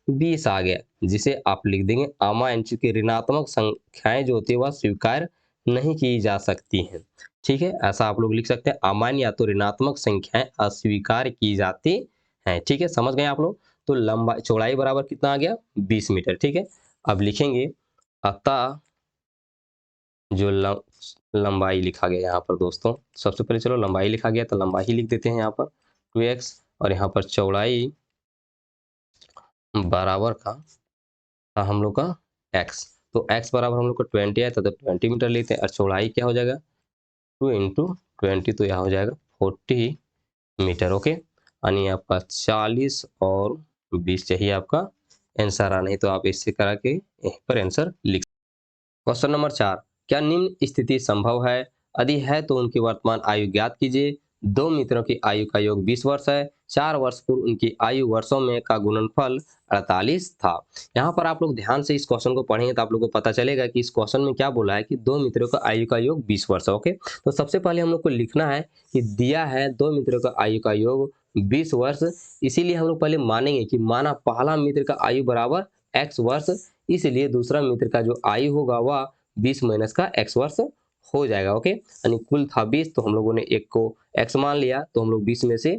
20 आ गया, जिसे आप लिख देंगे अमान्य, चूंकि ऋणात्मक संख्याएं जो होती है वह स्वीकार नहीं की जा सकती हैं। ठीक है, ऐसा आप लोग लिख सकते हैं, अमान्य या तो ऋणात्मक संख्याएं अस्वीकार की जाती हैं। ठीक है, समझ गए आप लोग? तो लंबाई चौड़ाई बराबर कितना आ गया? 20 मीटर। ठीक है, अब लिखेंगे अतः जो लंबाई लिखा गया यहाँ पर दोस्तों, सबसे पहले चलो लंबाई लिखा गया तो लंबाई ही लिख देते हैं यहाँ पर 2x, और यहाँ पर चौड़ाई बराबर का था हम लोग का x, तो x बराबर हम लोग को 20 है, तो 20 मीटर लेते हैं, और चौड़ाई क्या हो जाएगा? 2 इंटू 20, तो यह हो जाएगा 40 मीटर। ओके, यानी आपका 40 और 20 चाहिए आपका आंसर, नहीं तो आप इससे करा के यहीं पर आंसर लिख। क्वेश्चन नंबर 4, क्या निम्न स्थिति संभव है? यदि है तो उनकी वर्तमान आयु ज्ञात कीजिए। दो मित्रों की आयु का योग 20 वर्ष है, 4 वर्ष पूर्व उनकी आयु वर्षों में का गुणनफल 48 था। यहाँ पर आप लोग ध्यान से इस क्वेश्चन को पढ़ेंगे तो आप लोग को पता चलेगा कि इस क्वेश्चन में क्या बोला है कि दो मित्रों का आयु का योग 20 वर्ष है। ओके, तो सबसे पहले हम लोग को लिखना है कि दिया है दो मित्रों का आयु का योग 20 वर्ष, इसीलिए हम लोग पहले मानेंगे कि माना पहला मित्र का आयु बराबर x वर्ष, इसलिए दूसरा मित्र का जो आयु होगा वह 20 माइनस का x वर्ष हो जाएगा। ओके, यानी कुल था 20, तो हम लोगों ने एक को x मान लिया, तो हम लोग 20 में से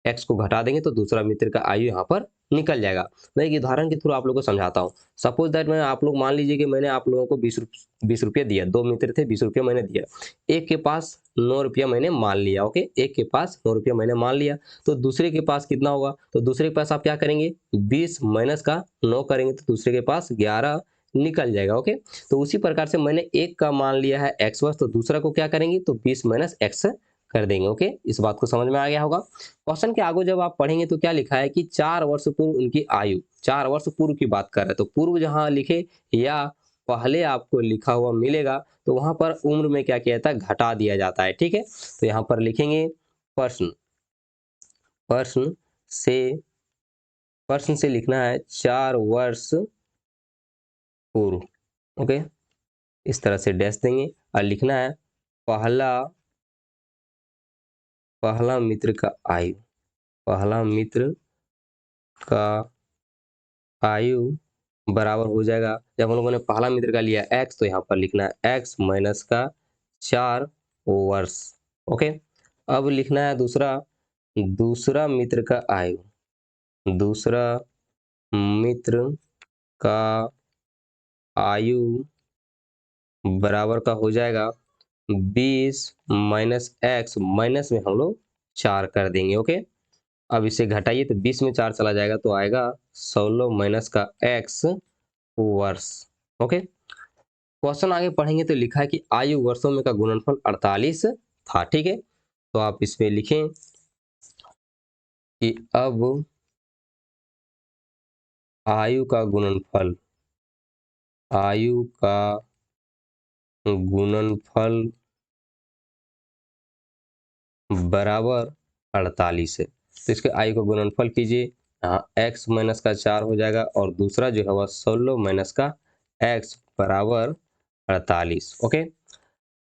x को घटा देंगे तो दूसरा मित्र का आयु यहाँ पर निकल जाएगा। मैं एक उदाहरण के थ्रू आप लोगों को समझाता हूँ। सपोज दैट मैं आप लोग मान लीजिए कि मैंने आप लोगों को 20 रुपये दिया, दो मित्र थे, 20 रुपये मैंने दिया, एक के पास 9 रुपया मैंने मान लिया। ओके, एक के पास 9 रुपया मैंने मान लिया, तो दूसरे के पास कितना होगा? तो दूसरे के पास आप क्या करेंगे? 20 माइनस का 9 करेंगे तो दूसरे के पास 11 निकल जाएगा। ओके, तो उसी प्रकार से मैंने एक का मान लिया है x वर्ष, तो दूसरा को क्या करेंगे? तो 20 माइनस x कर देंगे। ओके, इस बात को समझ में आ गया होगा। क्वेश्चन के आगे जब आप पढ़ेंगे तो क्या लिखा है कि 4 वर्ष पूर्व उनकी आयु, 4 वर्ष पूर्व की बात कर रहे हैं, तो पूर्व जहां लिखे या पहले आपको लिखा हुआ मिलेगा तो वहां पर उम्र में क्या किया जाता है? घटा दिया जाता है। ठीक है, तो यहाँ पर लिखेंगे प्रश्न, प्रश्न से, प्रश्न से लिखना है 4 वर्ष पूर्व। ओके, इस तरह से डैश देंगे और लिखना है पहला, पहला मित्र का आयु, पहला मित्र का आयु बराबर हो जाएगा, जब हम लोगों ने पहला मित्र का लिया x, तो यहाँ पर लिखना है x माइनस का 4 वर्ष। ओके, अब लिखना है दूसरा, दूसरा मित्र का आयु, दूसरा मित्र का आयु बराबर का हो जाएगा 20 माइनस एक्स, माइनस में हम लोग 4 कर देंगे। ओके, अब इसे घटाइए तो 20 में 4 चला जाएगा तो आएगा 16 माइनस का एक्स वर्ष। ओके, क्वेश्चन आगे पढ़ेंगे तो लिखा है कि आयु वर्षों में का गुणनफल 48 था। ठीक है, तो आप इसमें लिखें कि अब आयु का गुणनफल, आयु का गुणनफल बराबर 48 है। तो इसके आयु का गुणनफल कीजिए, यहाँ x माइनस का 4 हो जाएगा और दूसरा जो है वह 16 माइनस का x बराबर 48। ओके,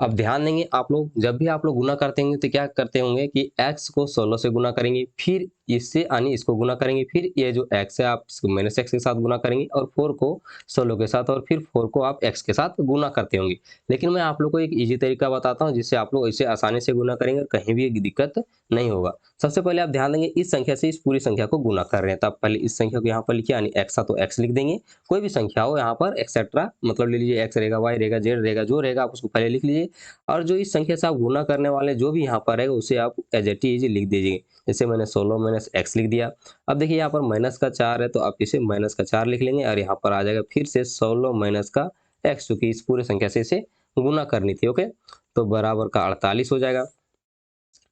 अब ध्यान देंगे आप लोग, जब भी आप लोग गुना करते होंगे तो क्या करते होंगे कि x को 16 से गुना करेंगे, फिर इससे यानी इसको गुना करेंगे, फिर ये जो x है आप इसको माइनस x के साथ गुना करेंगे और 4 को 16 के साथ, और फिर 4 को आप x के साथ गुना करते होंगे। लेकिन मैं आप लोग को एक इजी तरीका बताता हूँ जिससे आप लोग इसे आसानी से गुना करेंगे और कहीं भी दिक्कत नहीं होगा। सबसे पहले आप ध्यान देंगे, इस संख्या से इस पूरी संख्या को गुना कर रहे हैं, तब पहले इस संख्या को यहाँ पर लिखिए, यानी x था तो x लिख देंगे। कोई भी संख्या हो यहाँ पर एक्सेट्रा, मतलब ले लीजिए x रहेगा, y रहेगा, z रहेगा, जो रहेगा आप उसको पहले लिख लीजिए, और जो इस संख्या से आप गुना करने वाले जो भी यहाँ पर है उसे आप एज इट इज लिख दीजिए। जैसे मैंने 16 माइनस एक्स लिख दिया। अब देखिए यहाँ पर माइनस का 4 है तो आप इसे माइनस का 4 लिख लेंगे, और यहाँ पर आ जाएगा फिर से 16 माइनस का एक्स, चूंकि इस पूरे संख्या से इसे गुना करनी थी। ओके, तो बराबर का 48 हो जाएगा।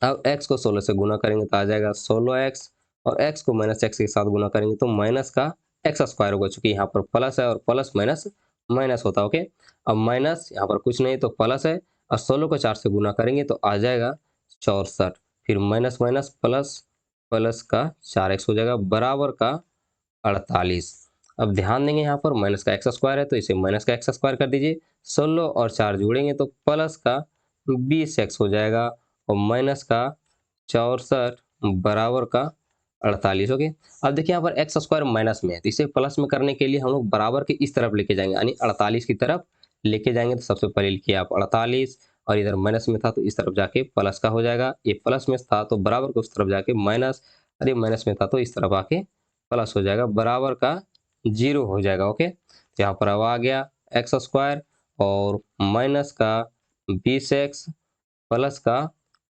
अब x को 16 से गुना करेंगे तो आ जाएगा 16x, और x को माइनस एक्स के साथ गुना करेंगे तो माइनस का एक्स स्क्वायर होगा, चूंकि यहाँ पर प्लस है और प्लस माइनस माइनस होता है। ओके, अब माइनस यहाँ पर कुछ नहीं तो प्लस है, और 16 को 4 से गुना करेंगे तो आ जाएगा 64, फिर माइनस माइनस प्लस, प्लस का 4x हो जाएगा बराबर का 48। अब ध्यान देंगे यहाँ पर माइनस का एक्स स्क्वायर है तो इसे माइनस का एक्स स्क्वायर कर दीजिए, 16 और 4 जोड़ेंगे तो प्लस का 20x हो जाएगा, और माइनस का 64 बराबर का 48। ओके, अब देखिए यहाँ पर एक्स स्क्वायर माइनस में है तो इसे प्लस में करने के लिए हम लोग बराबर के इस तरफ लेके जाएंगे, यानी 48 की तरफ लेके जाएंगे। तो सबसे पहले लिखिए आप 48, और इधर माइनस में था तो इस तरफ जाके प्लस का हो जाएगा, ये प्लस में था तो बराबर के उस तरफ जाके माइनस, अरे माइनस में था तो इस तरफ आके प्लस हो जाएगा, बराबर का 0 हो जाएगा। ओके, तो यहाँ पर अब आ गया एक्स स्क्वायर और माइनस का 20x प्लस का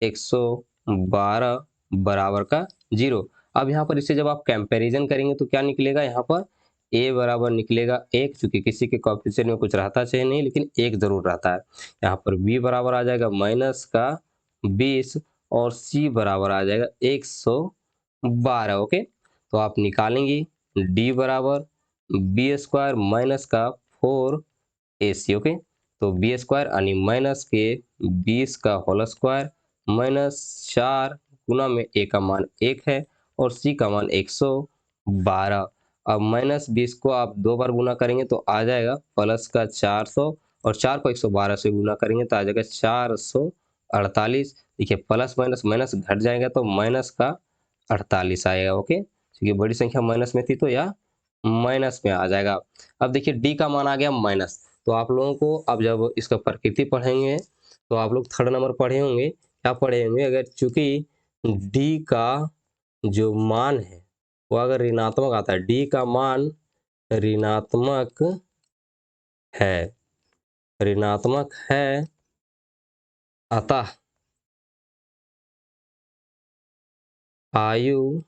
112 बराबर का 0। अब यहाँ पर इसे जब आप कंपैरिजन करेंगे तो क्या निकलेगा, यहाँ पर a बराबर निकलेगा 1, चूंकि किसी के कोएफिशिएंट में कुछ रहता चाहे नहीं लेकिन 1 जरूर रहता है। यहाँ पर b बराबर आ जाएगा माइनस का 20, और c बराबर आ जाएगा 112। ओके, तो आप निकालेंगे d बराबर बी स्क्वायर माइनस का 4ac। ओके, तो बी स्क्वायर यानी माइनस के 20 का होल स्क्वायर माइनस 4 गुना में a का मान 1 है और c का मान 112। अब माइनस 20 को आप 2 बार गुना करेंगे तो आ जाएगा प्लस का 400, और 4 को 112 से गुना करेंगे तो आ जाएगा 448। देखिए प्लस माइनस माइनस घट जाएगा तो माइनस का 48 आएगा। ओके, क्योंकि बड़ी संख्या माइनस में थी तो यह माइनस में आ जाएगा। अब देखिए डी का मान आ गया माइनस, तो आप लोगों को अब जब इसका प्रकृति पढ़ेंगे तो आप लोग थर्ड नंबर पढ़े होंगे, क्या पढ़े होंगे, अगर चूंकि डी का जो मान है वो अगर ऋणात्मक आता है, डी का मान ऋणात्मक है, ऋणात्मक है, अतः आयु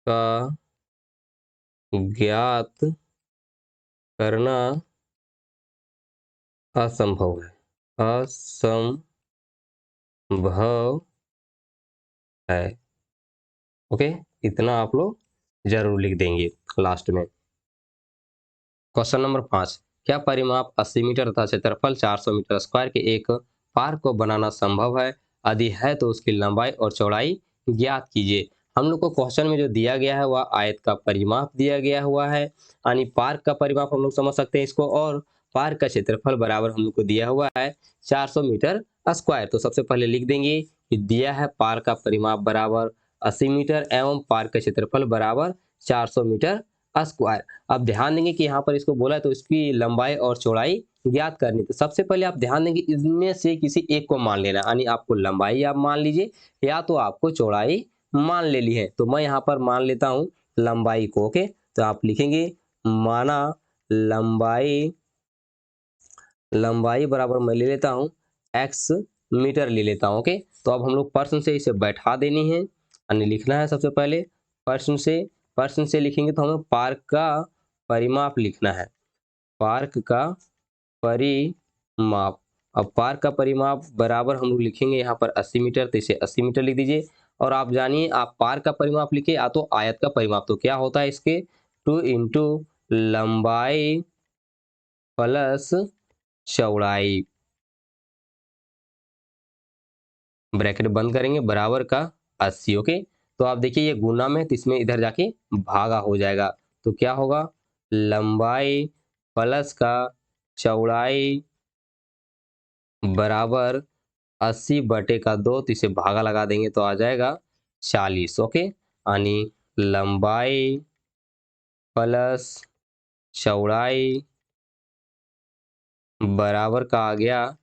का ज्ञात करना असंभव है, असंभव है। ओके, इतना आप लोग जरूर लिख देंगे लास्ट में। क्वेश्चन नंबर 5, क्या परिमाप 80 मीटर तथा क्षेत्रफल 400 मीटर स्क्वायर के एक पार्क को बनाना संभव है? यदि है तो उसकी लंबाई और चौड़ाई ज्ञात कीजिए। हम लोग को क्वेश्चन में जो दिया गया है वह आयत का परिमाप दिया गया हुआ है, यानी पार्क का परिमाप हम लोग समझ सकते हैं इसको, और पार्क का क्षेत्रफल बराबर हम लोग को दिया हुआ है 400 मीटर स्क्वायर। तो सबसे पहले लिख देंगे कि दिया है पार्क का परिमाप बराबर 80 मीटर एवं पार्क का क्षेत्रफल बराबर 400 मीटर स्क्वायर। अब ध्यान देंगे कि यहाँ पर इसको बोला है तो इसकी लंबाई और चौड़ाई ज्ञात करनी। तो सबसे पहले आप ध्यान देंगे इनमें से किसी एक को मान लेना, यानी आपको लंबाई आप मान लीजिए या तो आपको चौड़ाई मान ले ली है। तो मैं यहाँ पर मान लेता हूँ लंबाई को। ओके, तो आप लिखेंगे माना लंबाई लंबाई बराबर मैं ले लेता हूँ x मीटर ले लेता हूँ। ओके, तो अब हम लोग प्रश्न से इसे बैठा देनी है यानी लिखना है। सबसे पहले प्रश्न से लिखेंगे तो हमें पार्क का परिमाप लिखना है। पार्क का परिमाप, अब पार्क का परिमाप बराबर हम लोग लिखेंगे यहाँ पर 80 मीटर, तो इसे 80 मीटर लिख दीजिए। और आप जानिए, आप पार्क का परिमाप लिखे या तो आयत का परिमाप, तो क्या होता है इसके 2 इंटू लंबाई प्लस चौड़ाई, ब्रैकेट बंद करेंगे, बराबर का 80। ओके, तो आप देखिए ये गुना में, तो इसमें इधर जाके भागा हो जाएगा, तो क्या होगा लंबाई प्लस का चौड़ाई बराबर 80 बटे का 2, तो इसे भागा लगा देंगे तो आ जाएगा 40। ओके, यानी लंबाई प्लस चौड़ाई बराबर का आ गया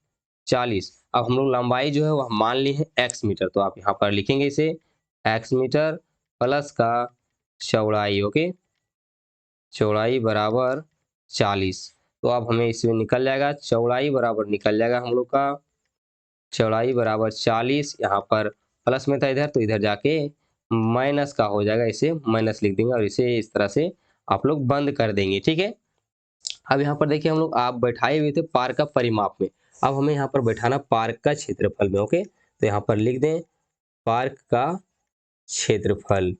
40। अब हम लोग लंबाई जो है वह मान ली है x मीटर, तो आप यहाँ पर लिखेंगे इसे x मीटर प्लस का चौड़ाई। ओके, चौड़ाई बराबर 40, तो अब हमें इसमें निकल जाएगा चौड़ाई बराबर निकल जाएगा हम लोग का चौड़ाई बराबर 40, यहाँ पर प्लस में था इधर, तो इधर जाके माइनस का हो जाएगा, इसे माइनस लिख देंगे और इसे इस तरह से आप लोग बंद कर देंगे। ठीक है, अब यहाँ पर देखिए हम लोग आप बैठाए हुए थे पार्क का परिमाप में, अब हमें यहाँ पर बैठाना पार्क का क्षेत्रफल में। ओके, तो यहाँ पर लिख दें पार्क का क्षेत्रफल।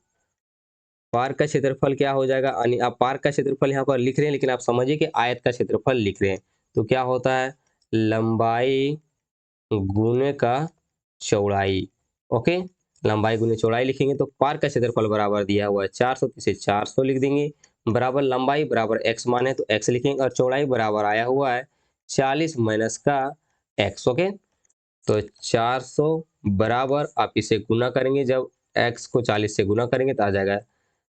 पार्क का क्षेत्रफल क्या हो जाएगा, यानी आप पार्क का क्षेत्रफल यहाँ पर लिख रहे हैं, लेकिन आप समझिए कि आयत का क्षेत्रफल लिख रहे हैं, तो क्या होता है लंबाई गुने का चौड़ाई। ओके, लंबाई गुने चौड़ाई लिखेंगे तो पार्क का क्षेत्रफल बराबर दिया हुआ है 400, तो इसे 400 लिख देंगे, बराबर लंबाई बराबर x मान है तो x लिखेंगे, और चौड़ाई बराबर आया हुआ है 40 माइनस का x। ओके, तो 400 बराबर आप इसे गुना करेंगे, जब x को 40 से गुना करेंगे तो आ जाएगा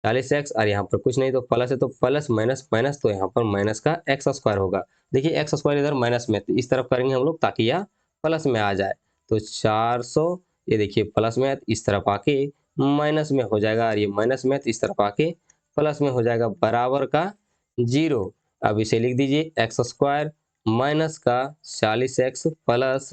40x, और यहाँ पर कुछ नहीं तो प्लस है, तो प्लस माइनस माइनस, तो यहाँ पर माइनस का एक्स स्क्वायर होगा। देखिए एक्स स्क्वायर इधर माइनस में, तो इस तरफ करेंगे हम लोग ताकि यह प्लस में आ जाए, तो 400 ये देखिए प्लस में, इस तरफ आके माइनस में हो जाएगा, और ये माइनस में, तो इस तरफ आके प्लस में हो जाएगा, बराबर का 0। अब इसे लिख दीजिए एक्स स्क्वायर माइनस का 40x प्लस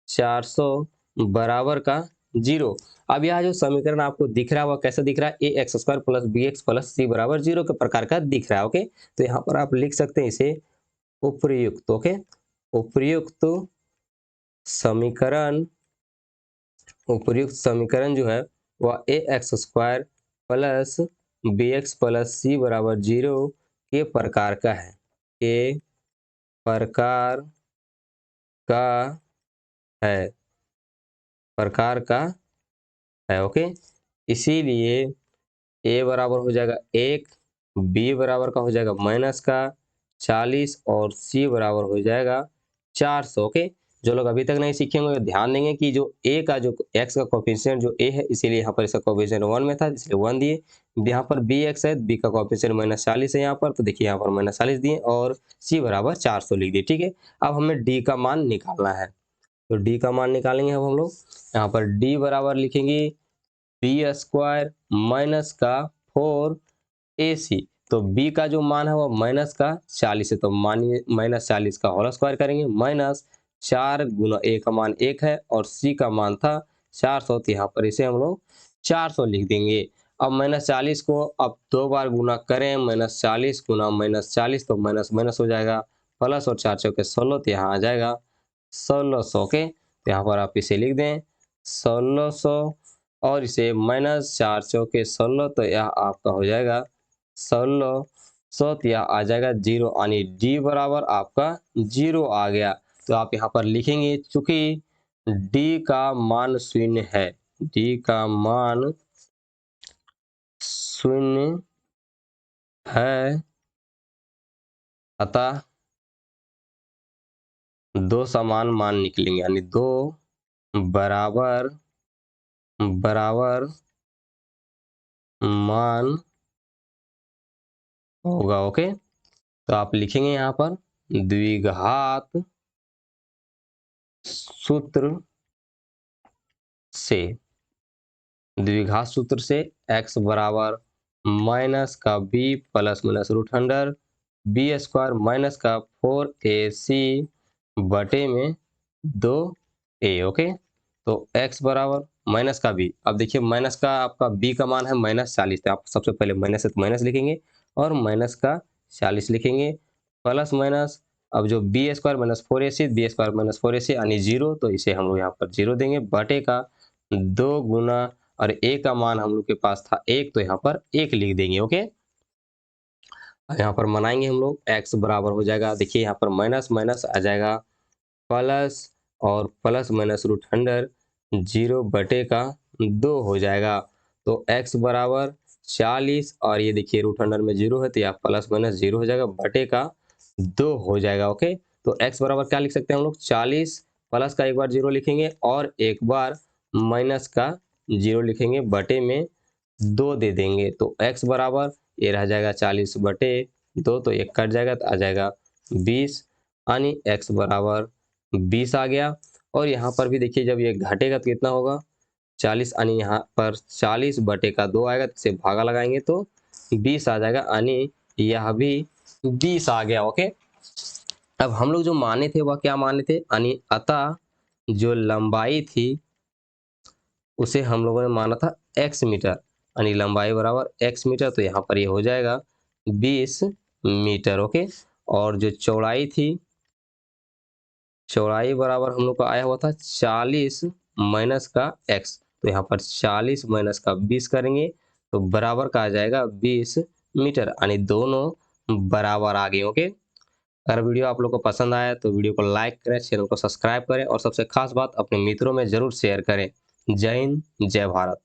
400 बराबर का 0। अब यह जो समीकरण आपको दिख रहा है वह कैसा दिख रहा है, a x square plus B x plus सी बराबर 0 के प्रकार का दिख रहा है। ओके, तो यहाँ पर आप लिख सकते हैं इसे उपर्युक्त। ओके, उपर्युक्त समीकरण, उपर्युक्त समीकरण जो है वह ए x square plus B x plus सी बराबर 0 के प्रकार का है, के प्रकार का है, प्रकार का है। ओके, इसीलिए ए बराबर हो जाएगा 1, बी बराबर का हो जाएगा माइनस का 40 और सी बराबर हो जाएगा 400। ओके, जो लोग अभी तक नहीं सीखे होंगे ध्यान देंगे कि जो ए का जो एक्स का कोफिशिएंट जो ए है, इसीलिए यहाँ पर इसका कोफिशिएंट 1 में था, इसलिए 1 दिए। यहाँ पर बी एक्स है, बी का कोफिशिएंट -40 है यहाँ पर, तो देखिए यहाँ पर -40 दिए, और सी बराबर 400 लिख दिए। ठीक है, अब हमें डी का मान निकालना है, तो डी का मान निकालेंगे अब हम लोग। यहाँ पर डी बराबर लिखेंगे बी स्क्वायर माइनस का 4ac, तो b का जो मान है वो माइनस का 40 है, तो मानिए -40 का होल स्क्वायर करेंगे, माइनस 4 गुना a का मान 1 है और c का मान था 400, तो यहाँ पर इसे हम लोग 400 लिख देंगे। अब -40 को अब 2 बार गुना करें, -40 गुना -40, तो माइनस माइनस हो जाएगा, प्लस और 4 चौके 16, तो यहाँ आ जाएगा 1600 के, तो यहाँ पर आप इसे लिख दें 1600, और इसे -4 चौके 16, तो यह आपका हो जाएगा 1600, तो यह आ जाएगा 0, यानी डी बराबर आपका 0 आ गया। तो आप यहाँ पर लिखेंगे चूंकि डी का मान शून्य है, डी का मान शून्य है, अतः दो समान मान निकलेंगे, यानी दो बराबर बराबर मान होगा। ओके, तो आप लिखेंगे यहाँ पर द्विघात सूत्र से, द्विघात सूत्र से x बराबर माइनस का b plus minus root under B square minus का 4ac बटे में 2a। ओके, तो x बराबर माइनस का b। अब देखिए माइनस का आपका b का मान है -40, तो आप सबसे पहले माइनस है तो माइनस लिखेंगे और माइनस का 40 लिखेंगे, प्लस माइनस अब जो B square minus 4ac, B square minus 4ac यानी 0, तो इसे हम लोग यहाँ पर 0 देंगे, बटे का 2 गुना, और a का मान हम लोग के पास था 1, तो यहाँ पर 1 लिख देंगे। ओके, यहाँ पर मनाएंगे हम लोग, x बराबर हो जाएगा, देखिए यहाँ पर माइनस माइनस आ जाएगा प्लस, और प्लस माइनस रूट अंडर 0 बटे का 2 हो जाएगा। तो x बराबर 40, और ये देखिए रूट अंडर में 0 है तो यहाँ प्लस माइनस 0 हो जाएगा, बटे का 2 हो जाएगा। ओके, तो x बराबर क्या लिख सकते हैं हम लोग, 40 प्लस का एक बार 0 लिखेंगे और एक बार माइनस का 0 लिखेंगे, बटे में 2 दे देंगे, तो x बराबर ये रह जाएगा 40 बटे 2, तो एक कट जाएगा तो आ जाएगा 20, यानी x बराबर 20 आ गया। और यहाँ पर भी देखिए जब ये घटेगा तो कितना होगा, 40, यानी यहाँ पर 40 बटे का 2 आएगा, तो इसे भागा लगाएंगे तो 20 आ जाएगा, यानी यह भी 20 आ गया। ओके, अब हम लोग जो माने थे वह क्या माने थे, यानी अतः जो लंबाई थी उसे हम लोगों ने माना था x मीटर, यानी लंबाई बराबर x मीटर, तो यहाँ पर ये हो जाएगा 20 मीटर। ओके, और जो चौड़ाई थी, चौड़ाई बराबर हम लोग का आया हुआ था 40 माइनस का x, तो यहाँ पर 40 माइनस का 20 करेंगे तो बराबर का आ जाएगा 20 मीटर, यानी दोनों बराबर आ गए। ओके, अगर वीडियो आप लोग को पसंद आया तो वीडियो को लाइक करें, चैनल को सब्सक्राइब करें, और सबसे खास बात अपने मित्रों में जरूर शेयर करें। जय हिंद, जय भारत।